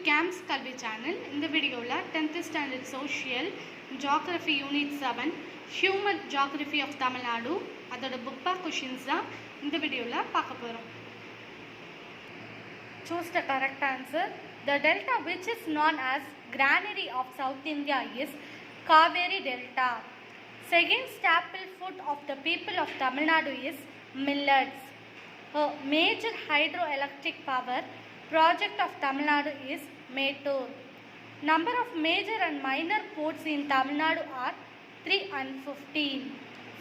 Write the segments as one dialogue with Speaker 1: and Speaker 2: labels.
Speaker 1: CAMS கல்வி channel. இந்த வீடியோவில் 10th standard social geography unit 7 human geography of Tamil Nadu அதோட புக் பேக் கொஷின்ஸ் தான் இந்த வீடியோவில் பார்க்க போகிறோம். Choose the correct answer. The delta which is known as granary of South India is Kaveri Delta. Second staple food of the people of Tamil Nadu is millets. A major hydroelectric power project of Tamil Nadu is Mettur. Number of major and minor ports in Tamil Nadu are 3 and 15.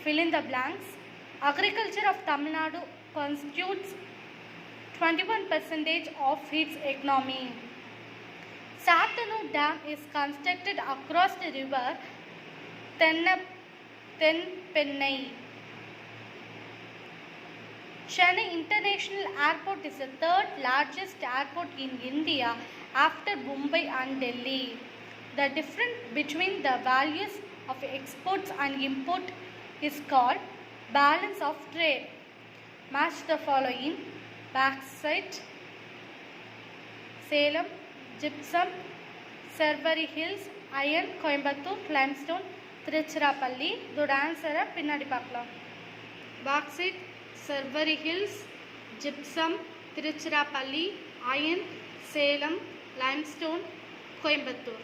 Speaker 1: Fill in the blanks. Agriculture of Tamil Nadu constitutes 21% of its economy. Satanu Dam is constructed across the river Tenpennai. Chennai International Airport is the third largest airport in India after Mumbai and Delhi. The difference between the values of exports and import is called balance of trade. Match the following: bauxite, Salem, gypsum, Silvery Hills, iron, Coimbatore, limestone, Tiruchirappalli. இதோட ஆன்சரை பின்னாடி பார்க்கலாம். bauxite, Silvery Hills, gypsum, Tiruchirappalli, iron, Salem, limestone, Coimbatore.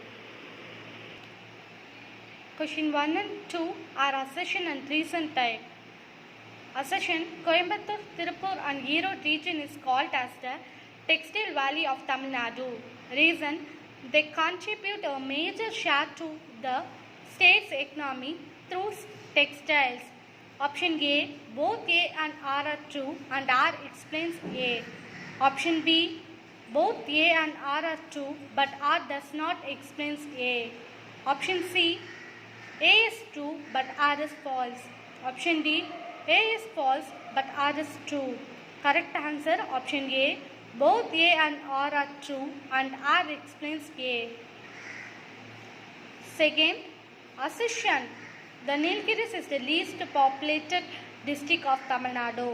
Speaker 1: Question 1 and 2 are assertion and reason type. Assertion: Coimbatore, Tirupur and Erode region is called as the textile valley of Tamil Nadu. Reason: they contribute a major share to the state's economy through textiles. Option A: both A and R are true and R explains A. Option B: both A and R are true but R does not explains A. Option C: A is true but R is false. Option D: A is false but R is true. Correct answer option A. Both A and R are true and R explains A. Second, assertion: the Nilgiris is the least populated district of Tamil Nadu.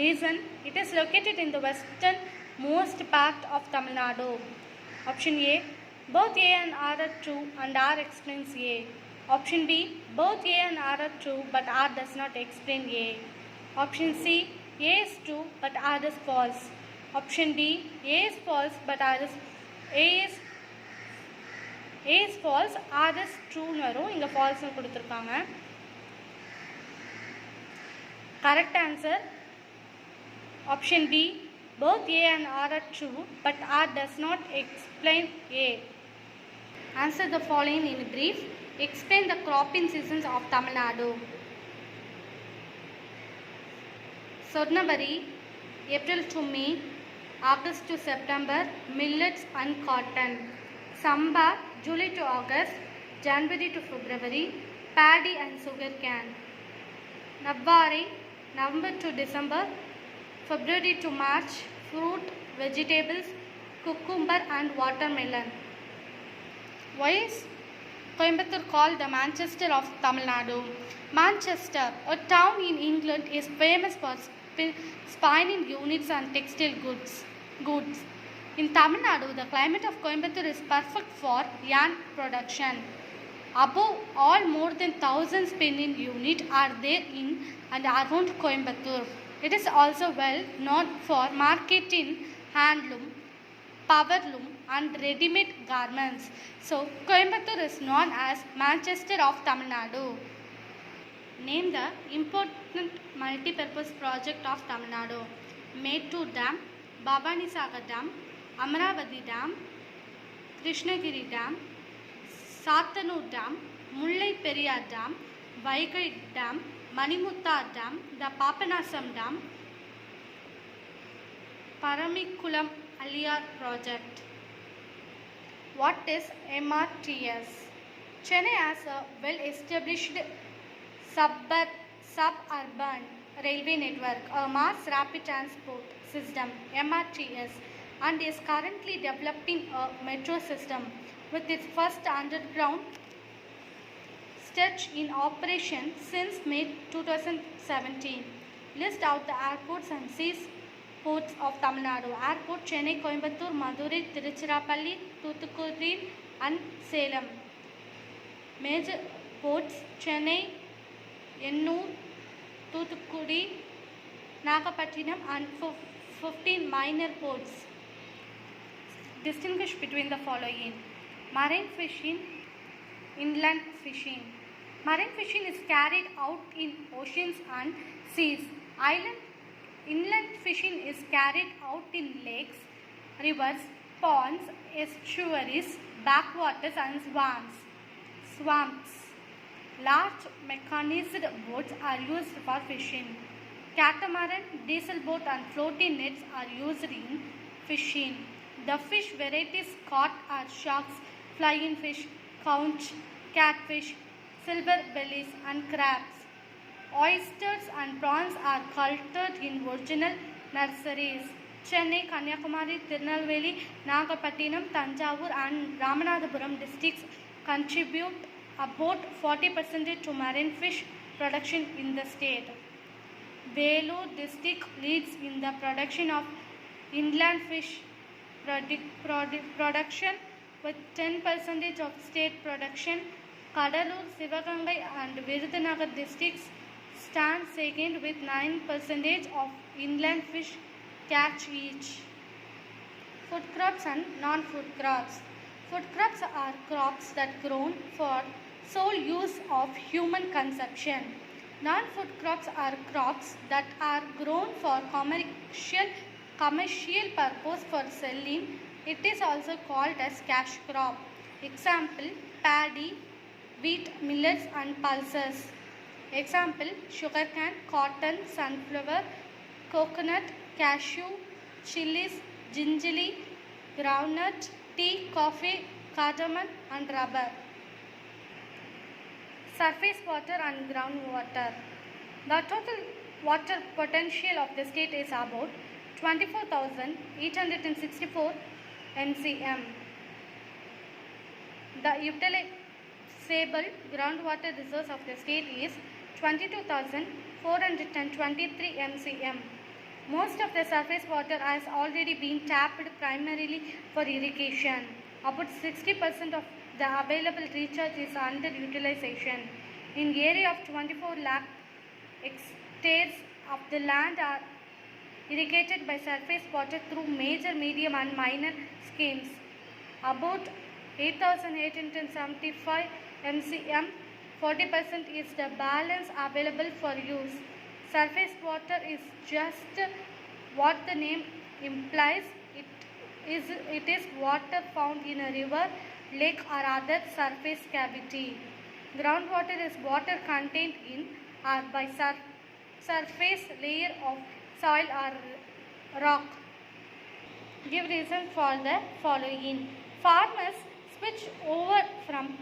Speaker 1: Reason: it is located in the westernmost part of Tamil Nadu. Option A: both A and R are true and R explains A. Option B: both A and R are true but R does not explain A. Option C: A is true but R is false. Option D: A is false but A is false, R is true னு வரும். இங்க false னு கொடுத்திருக்காங்க. Correct answer option B: both A and R are true but R does not explain A. Answer the following in brief. Explain the cropping seasons of Tamil Nadu. Sornavari, April to May, August to September, millets and cotton. Samba, July to August, January to February, paddy and sugarcane. Navvari, November to December, February to March, fruit, vegetables, cucumber and watermelon. Why is Coimbatore called the Manchester of Tamil Nadu? Manchester, a town in England, is famous for spinning units and textile goods. In Tamil Nadu, the climate of Coimbatore is perfect for yarn production. Above all, more than 1,000 spinning units are there in and around Coimbatore. It is also well known for marketing handloom, powerloom and ready-made garments. So, Coimbatore is known as Manchester of Tamil Nadu. Name the important multi-purpose project of Tamil Nadu. Mettur Dam, Bhavanisagar Dam, Amaravati Dam, Krishnagiri Dam, Sattanur Dam, Mullai Periyar Dam, Vaigai Dam, Manimuttar Dam, the Papanasam Dam, Paramikulam Aliyar project. What is MRTS? Chennai has a well-established suburban railway network, a mass rapid transport system MRTS, and is currently developing a metro system with its first underground stretch in operation since May 2017. List out the airports and seas ports of Tamil Nadu: Airport Chennai, Coimbatore, Madurai, Tiruchirappalli, Thoothukudi and Salem. Major ports: Chennai, Ennur, Thoothukudi, Nagapattinam and 15 minor ports. Distinguish between the following: marine fishing, inland fishing. Marine fishing is carried out in oceans and seas. Inland fishing is carried out in lakes, rivers, ponds, estuaries, backwaters and swamps. Large mechanized boats are used for fishing. Catamaran, diesel boat and floating nets are used in fishing. The fish varieties caught are sharks, flying fish, conch, catfish, silver bellies and crabs. Oysters and prawns are cultured in original nurseries. Chennai, Kanyakumari, Tirunelveli, Nagapattinam, Tanjavur and Ramanathapuram districts contribute about 40% to marine fish production in the state. Vellore district leads in the production of inland fish production with 10% of state production. Kadalur, Sivagangai and Virudhunagar districts stand second with 9% of inland fish catch each. Food crops and non-food crops. Food crops are crops that grown for sole use of human consumption. Non-food crops are crops that are grown for commercial purpose for selling. It is also called as cash crop. Example: paddy, wheat, millets and pulses. Example: sugarcane, cotton, sunflower, coconut, cashew, chilies, gingerly, groundnut, tea, coffee, cardamom and rubber. Surface water and groundwater. The total water potential of the state is about 24,864 mcm. The utilizable groundwater resource of the state is 22,423 mcm. Most of the surface water has already been tapped primarily for irrigation. About 60% of the available recharge is under utilization. In area of 24 lakh hectares of the land are irrigated by surface water through major, medium and minor schemes. About 8,875 mcm, 40% is the balance available for use. Surface water is just what the name implies. It is water found in a river, lake or other surface cavity. Groundwater is water contained in or by surface layer of soil or rock. Give reason for the following. Farmers switch over from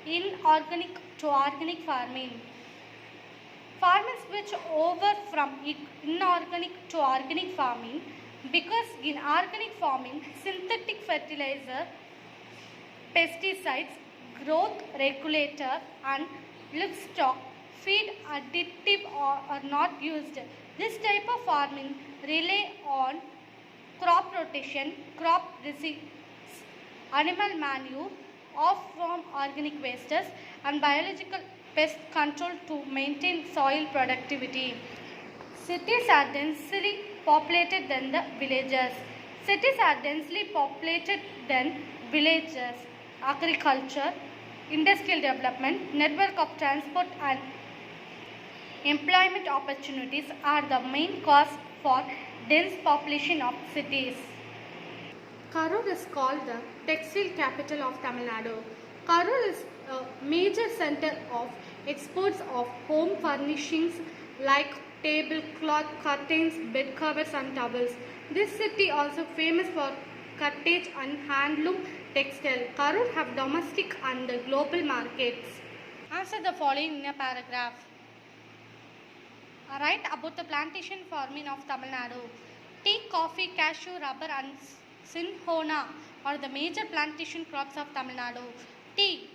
Speaker 1: inorganic to organic farming. Farmers switch over from inorganic to organic farming because in organic farming, synthetic fertilizer, pesticides, growth regulator and livestock feed additive are not used. This type of farming rely on crop rotation, crop residues, animal manure, off-farm organic wastes and biological pest control to maintain soil productivity. Cities are densely populated than the villages. Cities are densely populated than villages. Agriculture, industrial development, network of transport and employment opportunities are the main cause for dense population of cities. Karur is called the textile capital of Tamil Nadu. Karur is a major center of exports of home furnishings like tablecloth, curtains, bed covers and towels. This city also famous for cottage and handloom textile. Karur have domestic and global markets. Answer the following in a paragraph. Write about the plantation farming of Tamil Nadu. Tea, coffee, cashew, rubber and cinchona are the major plantation crops of Tamil Nadu. Tea.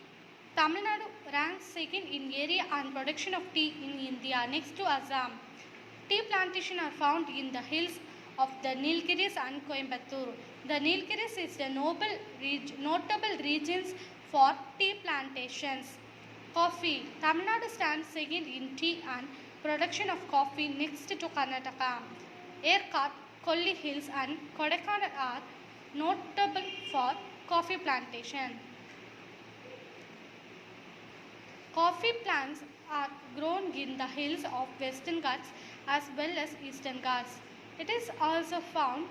Speaker 1: Tamil Nadu ranks second in area and production of tea in India, next to Assam. Tea plantations are found in the hills of the Nilgiris and Coimbatore. The Nilgiris is the notable regions for tea plantations. Coffee. Tamil Nadu stands second in tea and production of coffee next to Karnataka. Erkat, Kolli Hills and Kodaikanal are notable for coffee plantation. Coffee plants are grown in the hills of Western Ghats as well as Eastern Ghats. It is also found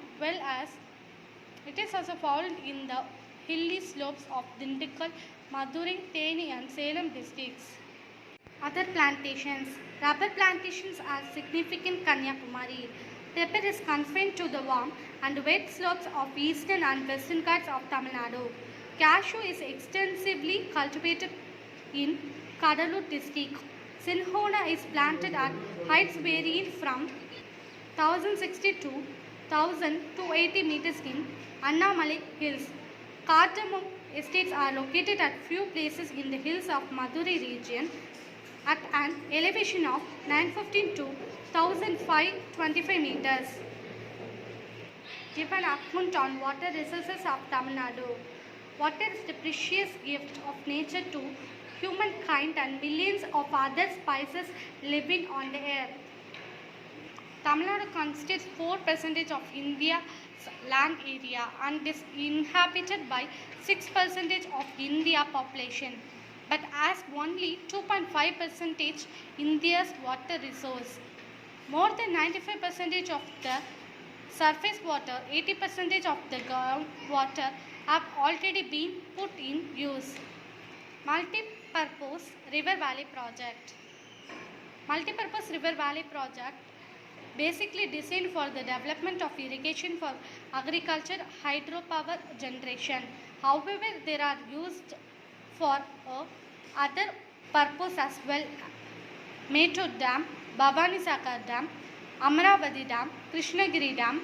Speaker 1: in the hilly slopes of Dindigul, Madurai, Theni and Salem districts. Other plantations. Rubber plantations are significant in Kanyakumari. Pepper is confined to the warm and wet slopes of Eastern and Western Ghats of Tamil Nadu. Cashew is extensively cultivated in Kadalur district. Sinhona is planted at heights varying from 1060 to 1280 meters in Annamalai Hills. Cardamom estates are located at few places in the hills of Madurai region at an elevation of 915 to 1525 meters. Give an account on water resources of Tamil Nadu. Water is the precious gift of nature to humankind and millions of other species living on the earth. Tamil Nadu constitutes 4% of India's land area and is inhabited by 6% of India's population, but has only 2.5% India's water resource. More than 95% of the surface water, 80% of the groundwater have already been put in use. Multi-purpose River Valley Project. Multi-purpose River Valley Project basically designed for the development of irrigation for agriculture, hydropower generation. However, they are used for other purpose as well. Mettur Dam, Bhavani Sagar Dam, Amaravati Dam, Krishnagiri Dam,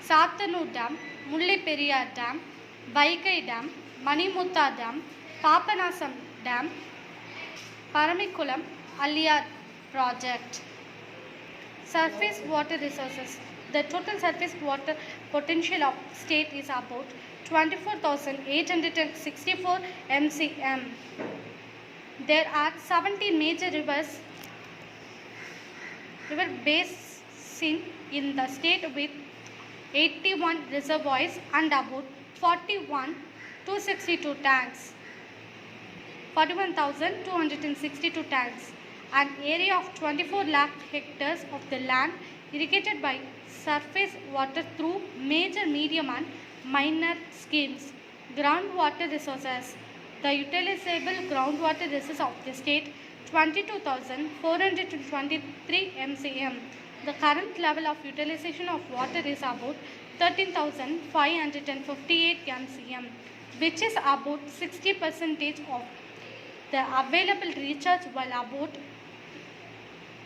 Speaker 1: Sattanur Dam, Mullai Periyar Dam, Vaigai Dam, Manimutta Dam, Papanasam Dam, Paramikulam Aliyar Project. Surface water resources. The total surface water potential of state is about 24,864 mcm. There are 17 major river basins in the state with 81 reservoirs and about 41,262 tanks. An area of 24 lakh hectares of the land irrigated by surface water through major, medium and minor schemes. Groundwater resources. The utilizable groundwater resources of the state 22,423 mcm. The current level of utilization of water is about 13,558 mcm, which is about 60% of the available recharge, while about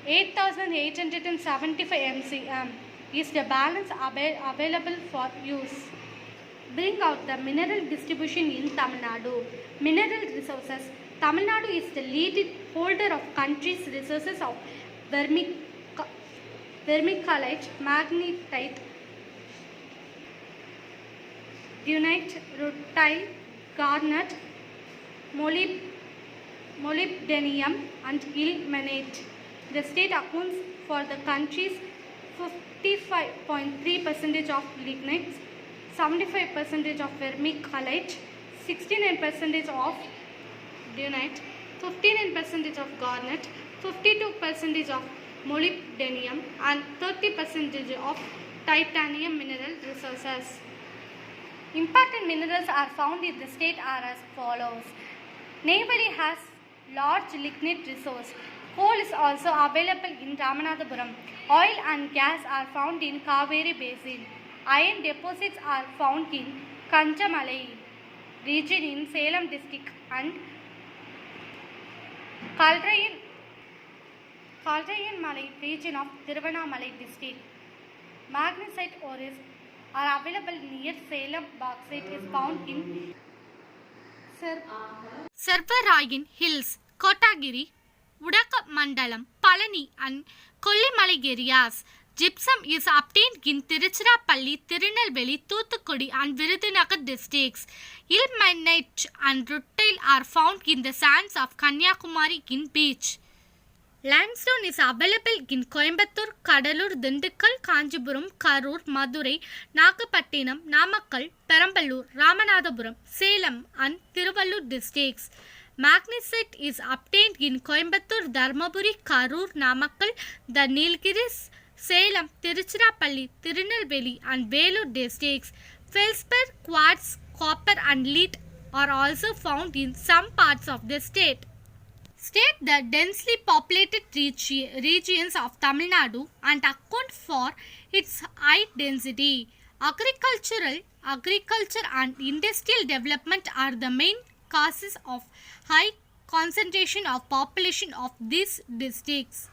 Speaker 1: 8,875 mcm is the balance available for use. Bring out the mineral distribution in Tamil Nadu. Mineral resources. Tamil Nadu is the leading holder of country's resources of vermiculite, magnetite, dunite, rutile, garnet, molybdenum and ilmenite. The state accounts for the country's 55.3% of lignite, 75% of vermiculite, 69% of dunite, 59% of garnet, 52% of molybdenum and 30% of titanium mineral resources. Important minerals are found in the state are as follows. Neyveli has large lignite resource. Coal is also available in Ramanathapuram. Oil and gas are found in Kaveri Basin. Iron deposits are found in Kanchamalai region in Salem district and Kalrayan region of Tiruvannamalai district. Magnesite ores are available near Salem. Bauxite is found in Servarayan Hills, Kotagiri, Udaka Mandalam, Palani and Kollimalai areas. Gypsum is obtained in Tiruchirappalli, Tirunelveli, Thoothukudi and Virudhunagar districts. Ilmenite and rutile are found in the sands of Kanyakumari in beach. Limestone is available in Coimbatore, Kadalur, Dindikkal, Kanjipuram, Karur, Madurai, Nagapattinam, Namakkal, Peramballur, Ramanathapuram, Salem and Tiruvallur districts. Magnesite is obtained in Coimbatore, Dharmaburi, Karur, Namakkal, the Nilgiris, Salem, Tiruchirappalli, Tirunelveli and Vellore districts. Feldspar, quartz, copper and lead are also found in some parts of the state. State the densely populated regions of Tamil Nadu and account for its high density. Agriculture and industrial development are the main causes of high concentration of population of these districts.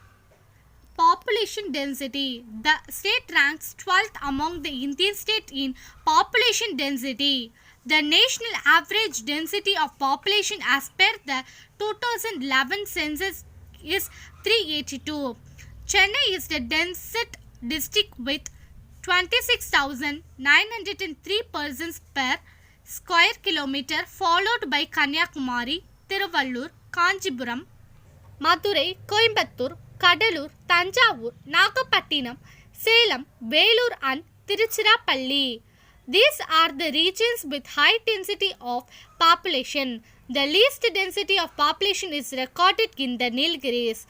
Speaker 1: Population density. The state ranks 12th among the Indian states in population density. The national average density of population as per the 2011 census is 382. Chennai is the densest district with 26,903 persons per square kilometer, followed by Kanyakumari, Tiruvallur, Kanjipuram, Madurai, Coimbatore, Kadalur, Tanjavur, Nagapattinam, Salem, Vellore and Tiruchirappalli. These are the regions with high density of population. The least density of population is recorded in the Nilgiris,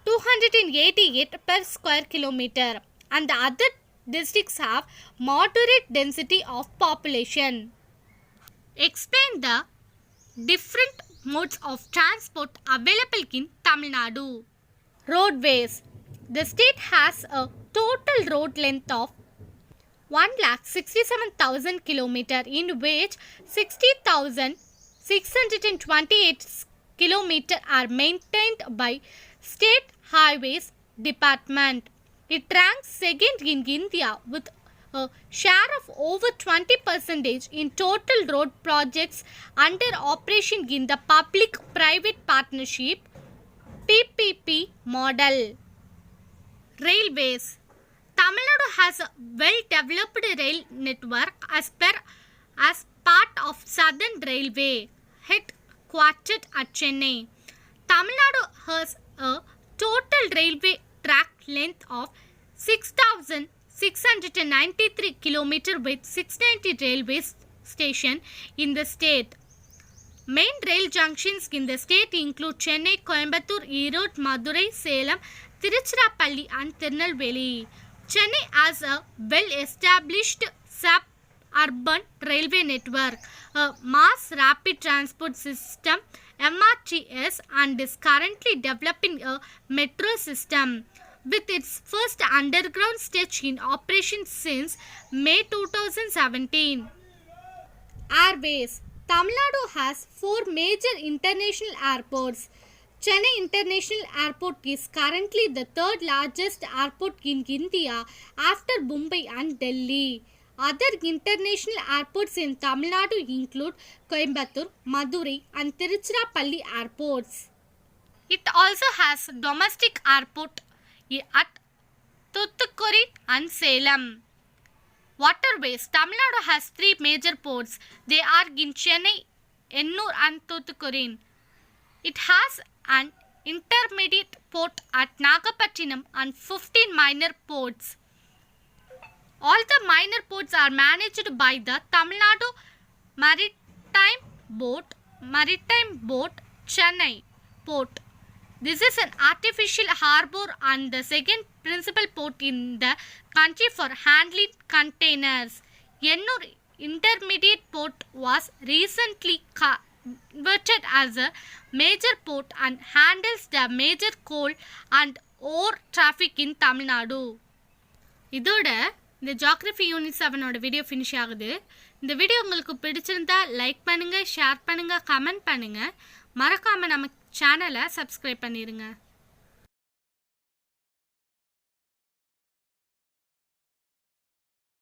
Speaker 1: 288 per square kilometer, and the other districts have moderate density of population. Explain the different modes of transport available in Tamil Nadu. Roadways. The state has a total road length of 1,67,000 km, in which 60,628 km are maintained by State Highways Department. It ranks second in India with a share of over 20% in total road projects under operation in the public-private partnership PPP model. Railways. Tamil Nadu has a well-developed rail network as part of Southern Railway, headquartered at Chennai. Tamil Nadu has a total railway track length of 6,693 km with 690 railway stations in the state. Main rail junctions in the state include Chennai, Coimbatore, Erode, Madurai, Salem, Tiruchirappalli and Tirunelveli. Chennai has a well-established suburban railway network, a mass rapid transport system MRTS, and is currently developing a metro system, with its first underground stage in operation since May 2017. Airways. Tamil Nadu has 4 major international airports. Chennai International Airport is currently the third largest airport in India after Mumbai and Delhi. Other international airports in Tamil Nadu include Coimbatore, Madurai and Tiruchirappalli airports. It also has domestic airport at Thoothukudi and Salem. Waterways. Tamil Nadu has 3 major ports. They are in Chennai, Ennur and Thoothukudi. It has an intermediate port at Nagapattinam and 15 minor ports. All the minor ports are managed by the Tamil Nadu Maritime Board Chennai Port. This is an artificial harbour and the second principal port in the country for handling containers. Ennur Intermediate Port was recently converted as a major port and handles the major coal and ore traffic in Tamil Nadu. இதோட இந்த geography unit 7 video finish ஆகுது. இந்த video உங்களுக்கு பிடிச்சிருந்தா like பண்ணுங்கள், share பண்ணுங்கள், comment பண்ணுங்கள். மறக்காமல் நம்ம சேனலை சப்ஸ்கிரைப் பண்ணிடுங்க.